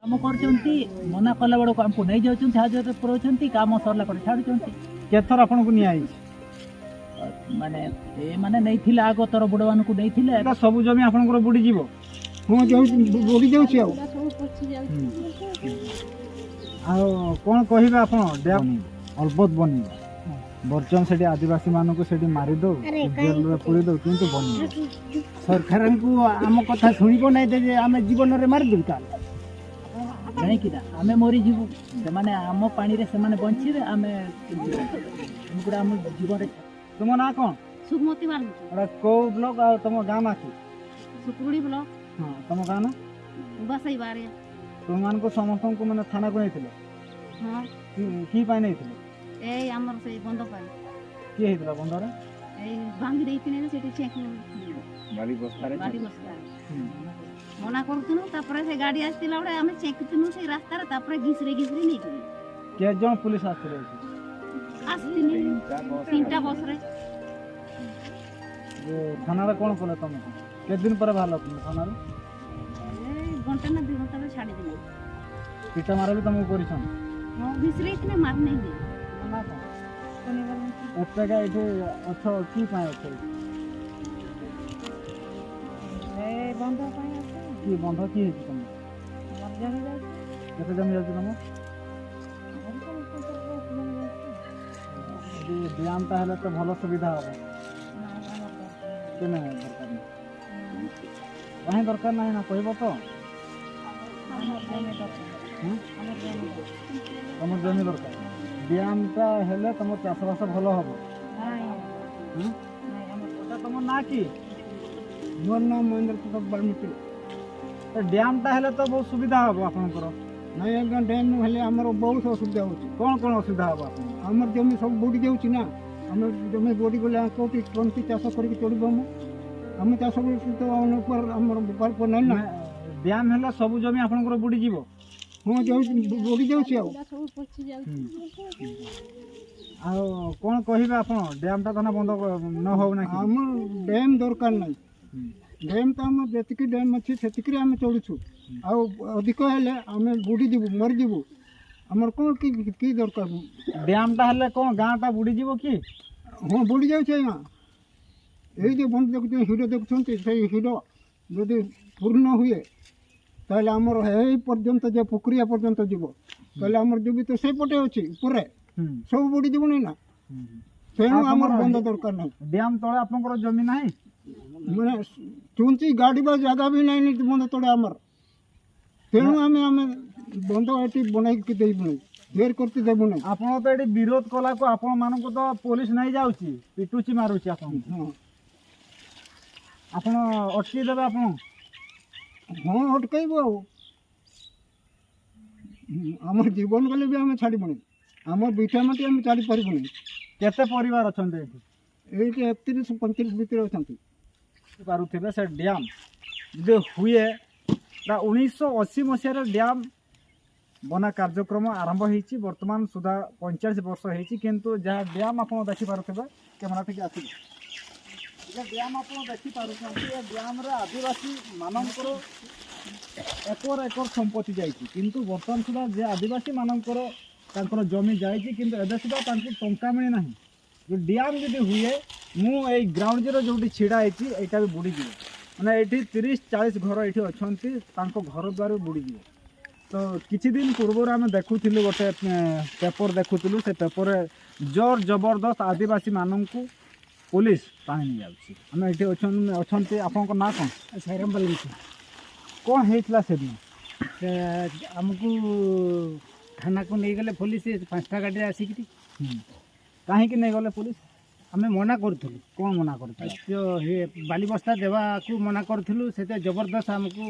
काम करछंती मना कला बड़ हमको नहीं जाउछंती हाजर परोछंती काम सरला कर छाडुछंती केथर आपन को निया माने ए माने नहीं थिला आगो तोर बुडवान को नहीं थिला एटा सब जमी आपन को बुडी जीवो हाँ जाऊँ बुड़ी जाऊँ आ कोन कहिबा आपन डैम अलबत बनिबा बर्चन से आदिवासी मानक से मारी दो जेल रे पुरी दो किंतु बनी सरकार को आम कथा शुणव ना आम जीवन में मारी दूँ नहीं कि आमे मरी जीवु माने आम पानी रे से माने बंची रे आमे गुडा हम जीवन रे तुम ना कोन सुमति बाल एटा को ब्लॉक आ तुम गाम आसी सुकुड़ी ब्लॉक हां तुम गाम ना बसई बारे तुम मान को समस्त को माने थाना को नैथिले हां की पाई नैथिले ए हमर से बंद पाई की हेतला बंद रे ए भांगी देइतिने सेठी चेक बाली बस्ता रे गाड़ी बसता मना करथुनु तापर से गाड़ी आस्तिला बडे हम चेक तुनु से रास्ता रे तापर घिसरे नहीं करी के जन पुलिस आस्तिले आस्तिनी तीनटा बस रे ये थाना रे कोन कोले तुम के दिन पर भालो तुम थाना रे ए घंटा ना 2 घंटा रे छाडी दिले पिटा मारे भी तुमको करिसन हां घिसरे इतने मार नहीं दे ना कोने वाला एते का इथे अच्छा की पाए अच्छा ए बंद पाई की बंध की है तुम मर जाने जाए केते जमी जाउ तुम ये व्यायाम ता हले तो भलो सुविधा हो केने दरकार नहीं वहीं दरकार नहीं ना कहबो तो तुम जमी दरकार व्यायाम ता हले तुम चाष बास भलो हो तुम ना की मोर नाम महेंद्र प्रताप बाल्मीकि डैम टा हेले तो बहुत सुविधा हो आपनकर नहीं आज्ञा डैम हेले आमर बहुत असुविधा होची कौन कौन असुविधा हो आपन आमर जमी सब बुड़ी जाउची ना आमर जमी बुड़ी गले कोटी कोनती चाष करके चढ़बो हम चाष करके तो अन पर आमर व्यापार पर नहीं ना डैम हेले सब जमी आपनकर बुड़ी जीवो हाँ जाउची बुड़ी जाउची आ कौन कहिबे आपन डैम टा तना बंद न हो ना कि आमर डैम दरकार नहीं डैम तो आम जी डैम अच्छी से आम चलुछु अधिक हेले आम बुड़ी जीवु मरी जीवु आमर कौन की दरकार डैम टा हेले कौन गाँ टा बुड़ी जीवो कि हाँ बुड़ी जाउछे आज्ञा ये जो बंद देखुछे हिडो देखुछन्ति से हिडो यदि पूर्ण हुए ताहले आमर हे पर्यंत जे पुकुरिया पर्यंत जीवो ताहले आमर जीवी तो से पटे अछि पुरे सब बुड़ी जीवो नहीं ना तेणु आमर बंद दरकार नहीं डैम तळे आपनकर जमी नाही मैंने चुंची गाड़ी बा जगह भी नहीं बंद तोड़े आमर तेणु आम आम बंद ये बनाई देबू नहीं ढेर करते देबू नहीं आपन तो एटी विरोध कला को आपन मान को तो पुलिस नहीं जाउची पिटुची मारुची आपन हाँ आपन अटकी देबे आपन हाँ अटकैबो आमर जीवन गले भी आम छाड़बू नहीं आमर बिठा माटी आम छाड़ी पारबू नहीं केते परिवार अछन्ते एटी ये 31-35 भीतर अच्छा पारुथिबे से डैम जो हुए 1980 मसीह डैम बना कार्यक्रम आरंभ होती बर्तमान सुधा 45 वर्ष होती किंतु जहाँ डैम आप देखिपे कैमेरा ठीक आस डैम आप देखिपे डैम आदिवासी मानकर एकर एकर संपत्ति जाइए किंतु बर्तमान सुधा जे आदिवासी मानकर जमी जाइए किंतु एबे सुधा टंका मिली ना जो डैम जब हुए मुझे ग्राउंड जीरो जो छिड़ा यहाँ भी बुड़ी जीव मैंने ये 30-40 घर ये अच्छा घर द्वार बुड़ी जीव तो किछि दिन पूर्व आम देखुँ गोटे पेपर देखुलु से पेपर जोर जबरदस्त आदिवासी मानक पुलिस टाणी नहीं जाऊँगी आम ये अच्छा आपन ना कौन सैराम बाल्मीकि कौन होता से दिन आमको थाना को नहीं गले पुलिस 5टा गाड़ी आसिक कहीं नहीं गले पुलिस आम मना करूँ कौन मना कर जो बाली बस्ता देवा को मना करूँ से जबरदस्त आमको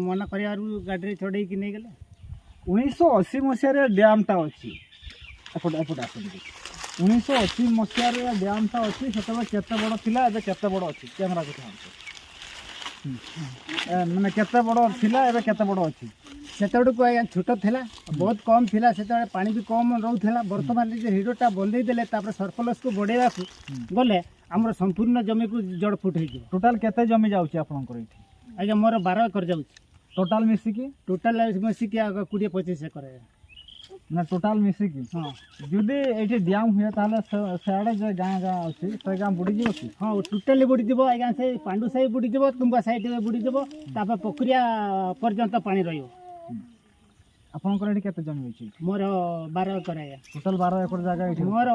मना कर गाड़ी चढ़े कि नहीं गले 1980 मसीह डैम टा अच्छी एपट एपट आस 1980 मसीह डैम टा अच्छी से केते बड़ थिला एबे केते बड़ अच्छी कैमरा को माने केते बड़ थिला एबे केते बड़ अच्छी सेतबड़क आज्ञा छोट थिला बहुत कम थिला सेतबे पानी भी कम रोला बर्तमान जो हिडोटा बंदे देले तापर सरप्लस को बढ़ेवा गले आमर संपूर्ण जमी को जड़ फुट हो टोटाल केते जमी जाउची आपनकर एठी आज्ञा मोर 12 एकर जाउची टोटाल मिसिकी टोटाल मिसिकी 20-25 एकर है। ना टोटाल मिसिकी हाँ जुदी एठी डैम हुए ताले सेआडे जे गाँ गाँ अछि से गाँ बुड़ी जीव कि हाँ टोटाली बुड़ी जीव आज्ञा से पांडु साही बुड़ी जीव तुम्बा साइड बुड़ी जीव तापर पोखरिया पर्यंत पानी रहियो। आपनकर एठी केते जमी अछि मोर 12 एकर है। टोटाल 12 एकड़ जगह एठी मोर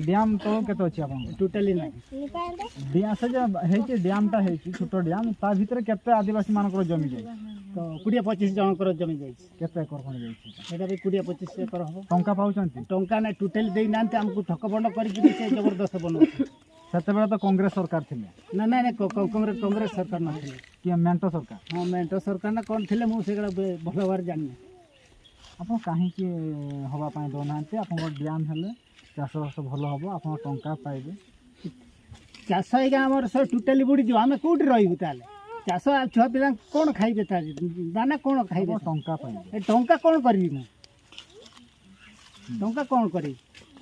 डैम तो केते अछि आपनकर टोटाली नहीं डैम से जे हेछि डैमटा हेछि छोटो डैम ता भितर केते आदिवासी मानकर जमी जाय तो 20-25 जनकर जमी जाइए। केते एकर खण जाय सेटा भी 20-25 एकर हम टंका पाउचंती टंका ना टोटाली दे नांते हमको ठकबंड करके से जबरदस्त बनो। सेते बेला तो कांग्रेस सरकार थिले ना ना ना कांग्रेस सरकार ना थे। कि मेंटो सरकार हाँ मेंटो सरकार ना कौन थे मुझे भल भाव जानी आप कहीं हवा पाए दौनाते आप डैम हेले चाष बास भल हम आप टंका पाइबे चाष आज्ञा आम सब टोटाली बुड़ी जीव आम कौटी रही चाष छुआ पिला कौन खाइबे दाना कौन खाइबे टंका पाइबे टंका कौन करी टंका कौन करी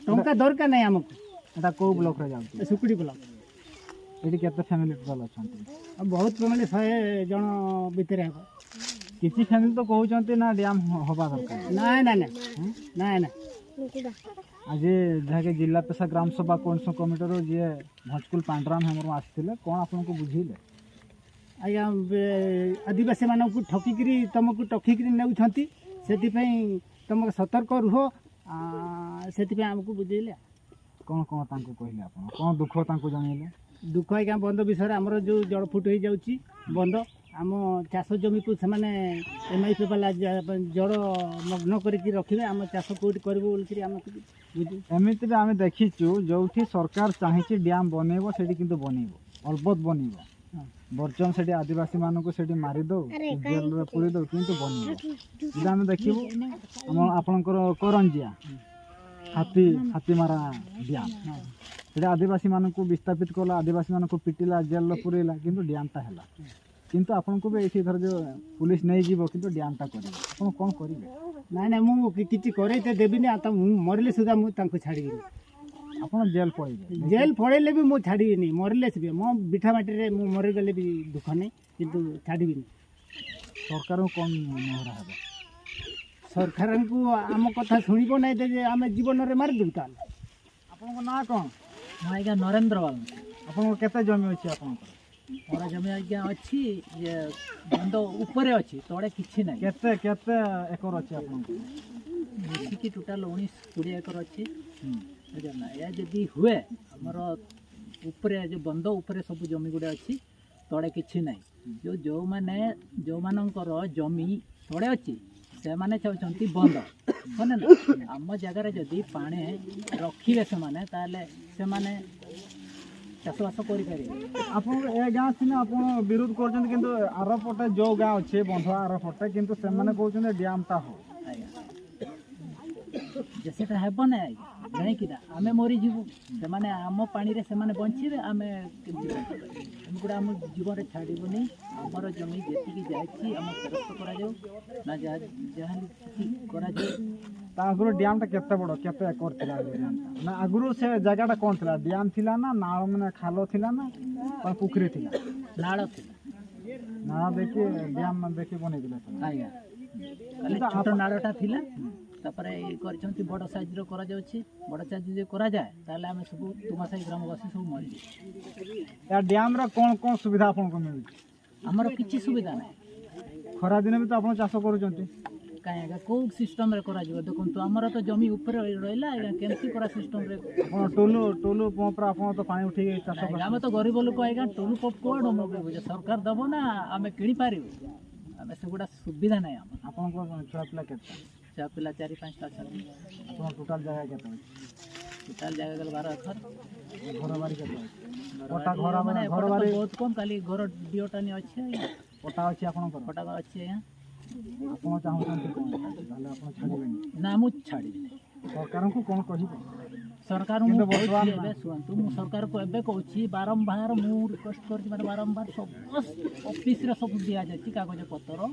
टंका दरकार नहीं आमको एटा को ब्लॉक रे जाउती सुकुड़ी ब्लॉक एटी केते फैमिली टोटल अछंती बहुत फैमिली 100 जन भितर है। किसी फैमिली तो कहउचंती ना डैम हवा दरकार ना ना ना ना ना आज जहाँके जिला पेशा ग्राम सभा कौन सौ कमिटर जे भजकुल पांडुराम हेमर आसते कौन आपको बुझेले आज्ञा आदिवासी मानक ठकिकी तुमको टकिकी नौकरी से तुम सतर्क रुह से आमको बुझेले कौन कौन तांको कहले आपण कौन दुख तांको जनइले दुख आज्ञा बंद विषय आमर जो जड़ फुट हो जाऊँगी बंद आम चाष जमी को एमआई पेपाला जड़ मग्न करके रखिए आम चाष कौटी करें बोलिक एमती भी आम देखीचु जो सरकार चाहिए डैम बनइब से किंतु बनइब अलबत बनइब बर्चन से आदिवासी मानक से मारिदौ जेल रे पुरी दौ किंतु बनइब आम देखिबु आपनकर करंजिया हाथी मारा डैम से आदिवासी मानक विस्थापित कला आदिवासी मानक पिटिला जेल पुरेला किंतु डैमटा हैला किंतु आपनको भी एठी धर जो पुलिस नहीं जीवो किंतु डैमटा करिवे आपण कोन करिवे ना ना मु किछि करे ते देबी ना त मरले सुधा मु तांको छाड़ी आपण जेल पळिबे जेल पड़ेले भी मु छाड़ी नहीं मरले से भी मो बिठा माटी रे मु मरि गले भी दुख नहीं किंतु छाड़ी नहीं। सरकार कोन नहरा हबे सरकार को आम कथा शुणिब ना जे आम जीवन रे मार दूँ ताल आपनको ना कोन आज्ञा नरेंद्र बाबू आपनको केते जमी अछि आपनको मोर जमी आज्ञा अच्छी ये बंद ऊपर अच्छी तड़े किसी ना केते केते एकर अछि आपनको मिसिकी टोटाल 19-20 एकर अच्छी बुझना या जदि हुए आमर ऊपर जो बंद ऊपर सब जमी गुड़ा अच्छी तड़े किसी ना जो माने जो मानकर जमी तड़े अच्छी से माने चाहते बंद बने ना आम जगार जदि पानी रखिले से माने चाषबास करें आप गाँ सीना आप विरोध कर आर पटे जो गाँ अच्छे बंध आर पटे किंतु से माने कहते डैमटा हो जेसेटा हेब ना जाईकिना आमे मरी जीवु से आम पानी रे से बंचे आम गुड़ा आम जीवन छाड़बनी आमर जमी जी जाए आम फेरस्त करा आगुरी डैमटा केते बड़ केते एकर थिला ना आगुरी से जगहटा कौन थिला डैम थिला ना नाल माने खालो थिला ना पुखरी थिला नाड़ नाल देखि डैम देखि बनै दिला आज्ञा खाली छोट नाड़टा थिला तापरे करछंती बड़ साइज रो करा जाउछि बड़ साइज जे करा जाए ताले आमे सब तुमासाई ग्रामवासी सब मरि या डैम रा कोन कोन सुविधा आपन को मिलु हमर किछि सुविधा नै खरा दिन भी तो आपन चाष करूचंती काहे आगा को सिस्टम रे करा जिवो देखन तो हमर तो जमी ऊपर रहला आगा केमती करा सिस्टम रे आपन टोलू पंप रा आपन तो पानी उठी गई चाष आमे तो गरीब लोक आगा टोलू पंप कोड मगे सरकार दबो ना आमे किणी पारिबो आमे सेगुडा सुविधा नै आपन को छुआ पिला केते छुआ पिला 4-5 टा छथि आपन टोटल जगह केते टोटल जगह गल 12 एकर घर बारी केते पटा घर माने घर बारी बहुत कम खाली घर डियोटा नि अछि पटा अछि आपन को पटा अछि यहाँ आपन चाहउछंती कोन ताले आपन छाड़िबेनी ना मु छाड़ी सरकार को कोन कहिबे सरकार मु वर्तमान एबे सुनतु मु सरकार को एबे कहूची बारंबार मु रिक्वेस्ट करछि माने बारंबार सब ऑफिस रे सब दिया जाछि कागज पत्र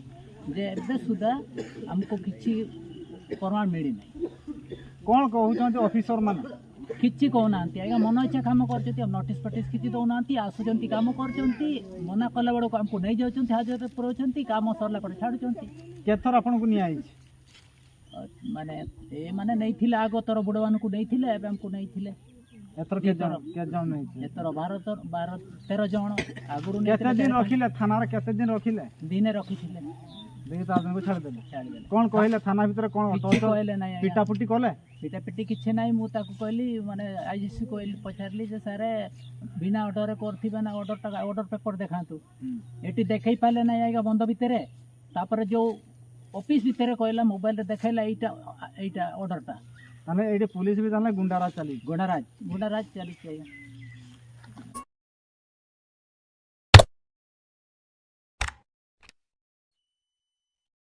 जे एबे सुधा हमको किछि प्रमाण मिली नै कोन कहउछंती ऑफिसर माने କିଛି କହୁନାହାନ୍ତି ଆଜ୍ଞା ମନ ଇଚ୍ଛା କାମ କରୁଛନ୍ତି ନୋଟିସ୍ ଫଟିସ୍ କିଛି ଦଉନାହାନ୍ତି ଆସୁଛନ୍ତି କାମ କରୁଛନ୍ତି ମନା କଲା ବେଳକୁ ଆମକୁ ନେଇଯାଉଛନ୍ତି ହାଜତରେ ପୁରଉଛନ୍ତି କାମ ସରିଲା ପରେ ଛାଡ଼ୁଛନ୍ତି କେଥର ଆପଣଙ୍କୁ ନିଆଯାଇଛି ମାନେ ଏମାନେ ନେଇଥିଲେ ଆଗ ତର ବୁଢ଼ମାନଙ୍କୁ ନେଇଥିଲେ ଏବେ ଆମକୁ ନେଇଥିଲେ ଏଥର କେତେ ଜଣ ନେଇଛି ଏଥର 12-13 ଜଣ ଆଗରୁ କେତେ ଦିନ ନେଇଥିଲେ ରଖିଲେ ଥାନାରେ କେତେ ଦିନ ରଖିଲେ ଦିନେ ରଖିଥିଲେ ଦୁଇ ଚାରି ଦିନକୁ ଛାଡ଼ିଦେଲେ ଛାଡ଼ିଦେଲେ କଣ କହିଲେ ଥାନା ଭିତରେ କଣ କିଛି କହିଲେ ନାହିଁ ପିଟା ପୁଟି କଲେ ପିଟା ପିଟି କିଛି ନାହିଁ ମୁଁ ତାକୁ କହିଲି ମାନେ ଆଇଜିସି କହିଲି ପଚାରିଲି ଯେ ସାର୍ ବିନା ଅର୍ଡ଼ରରେ କରିଥିବେ ନା ଅର୍ଡ଼ର ପେପର ଦେଖାନ୍ତୁ ଏଠି ଦେଖେଇ ପାରିଲେ ନାହିଁ ଆଜ୍ଞା ବନ୍ଧ ଭିତରେ ତାପରେ ଯେଉଁ ଅଫିସ୍ ଭିତରେ କହିଲା ମୋବାଇଲରେ ଦେଖାଇଲା ଏଇଟା ଅର୍ଡ଼ରଟା ମାନେ ଏଇଠି ପୁଲିସ ବି ଜାଣିଲେ ଗୁଣ୍ଡାରାଜ ଚାଲିଛି ଗୁଣ୍ଡାରାଜ ଚାଲିଛି ଆଜ୍ଞା